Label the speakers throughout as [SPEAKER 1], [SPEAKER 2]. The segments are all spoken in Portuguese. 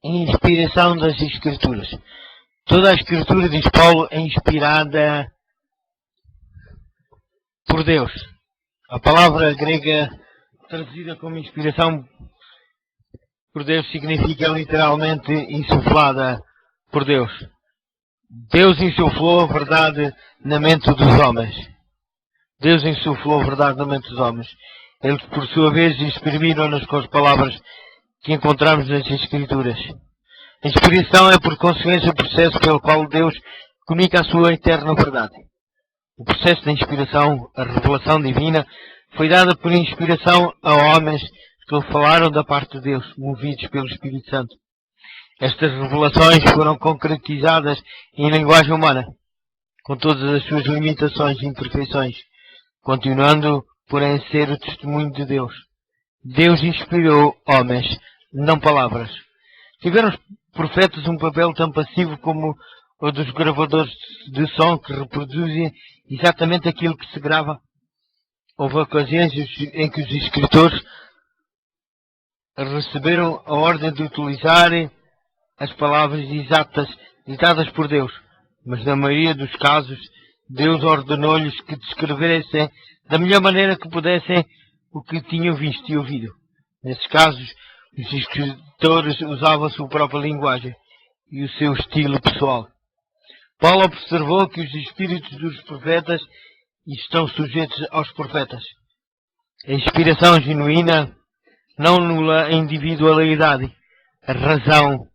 [SPEAKER 1] Inspiração das Escrituras. Toda a Escritura, diz Paulo, é inspirada por Deus. A palavra grega traduzida como inspiração por Deus significa literalmente insuflada por Deus. Deus insuflou a verdade na mente dos homens. Deus insuflou a verdade na mente dos homens. Eles, por sua vez, exprimiram-nas com as palavras que encontramos nas Escrituras. A inspiração é, por consequência, o processo pelo qual Deus comunica a sua eterna verdade. O processo da inspiração, a revelação divina, foi dada por inspiração a homens que falaram da parte de Deus, movidos pelo Espírito Santo. Estas revelações foram concretizadas em linguagem humana, com todas as suas limitações e imperfeições, continuando, porém, a ser o testemunho de Deus. Deus inspirou homens, não palavras. Tiveram os profetas um papel tão passivo como o dos gravadores de som que reproduzem exatamente aquilo que se grava. Houve ocasiões em que os escritores receberam a ordem de utilizar as palavras exatas ditadas por Deus, mas na maioria dos casos Deus ordenou-lhes que descrevessem da melhor maneira que pudessem o que tinham visto e ouvido. Nesses casos, os escritores usavam a sua própria linguagem e o seu estilo pessoal. Paulo observou que os espíritos dos profetas estão sujeitos aos profetas. A inspiração genuína não anula a individualidade, a razão,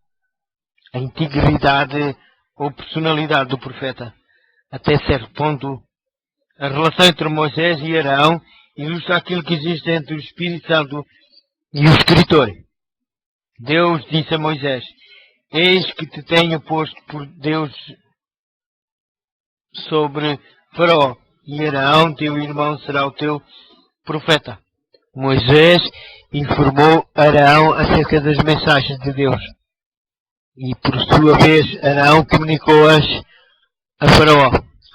[SPEAKER 1] a integridade ou personalidade do profeta. Até certo ponto, a relação entre Moisés e Arão ilustra aquilo que existe entre o Espírito Santo e o escritor. Deus disse a Moisés: eis que te tenho posto por Deus sobre Faraó, e Arão, teu irmão, será o teu profeta. Moisés informou Arão acerca das mensagens de Deus. E, por sua vez, Arão comunicou-as a Faraó,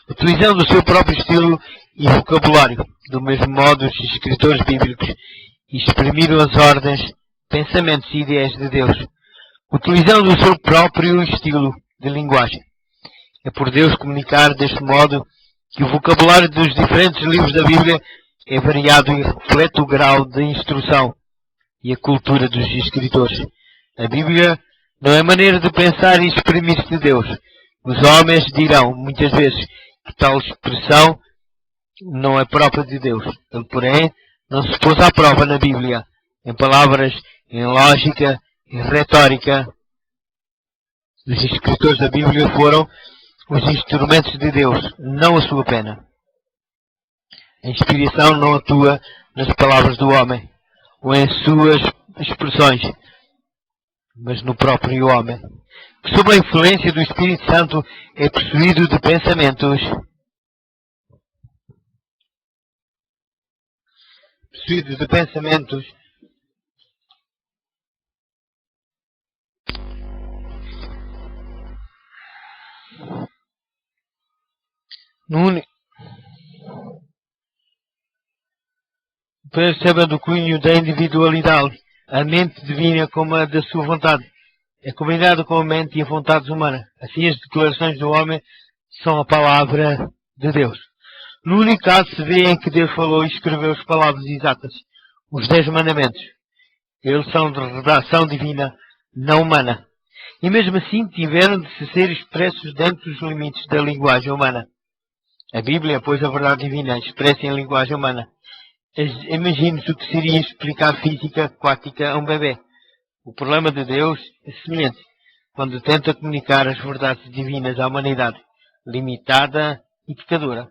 [SPEAKER 1] utilizando o seu próprio estilo e vocabulário. Do mesmo modo, os escritores bíblicos exprimiram as ordens, pensamentos e ideias de Deus, utilizando o seu próprio estilo de linguagem. É por Deus comunicar deste modo que o vocabulário dos diferentes livros da Bíblia é variado e reflete o grau de instrução e a cultura dos escritores. A Bíblia não é maneira de pensar e exprimir-se de Deus. Os homens dirão, muitas vezes, que tal expressão não é própria de Deus. Ele, porém, não se pôs à prova na Bíblia, em palavras, em lógica, em retórica. Os escritores da Bíblia foram os instrumentos de Deus, não a sua pena. A inspiração não atua nas palavras do homem, ou em suas expressões, mas no próprio homem, que sob a influência do Espírito Santo é possuído de pensamentos percebendo o cunho da individualidade, a mente divina como a da sua vontade. É combinado com a mente e a vontade humana. Assim, as declarações do homem são a palavra de Deus. No único caso se vê em que Deus falou e escreveu as palavras exatas, os 10 mandamentos. Eles são de redação divina, não humana. E mesmo assim tiveram de se ser expressos dentro dos limites da linguagem humana. A Bíblia, pois a verdade divina, expressa em linguagem humana. Imagine-se o que seria explicar física quântica a um bebê. O problema de Deus é semelhante quando tenta comunicar as verdades divinas à humanidade, limitada e pecadora.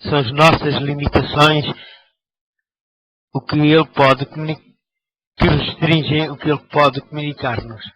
[SPEAKER 1] São as nossas limitações o que Ele pode que restringem o que Ele pode comunicar-nos.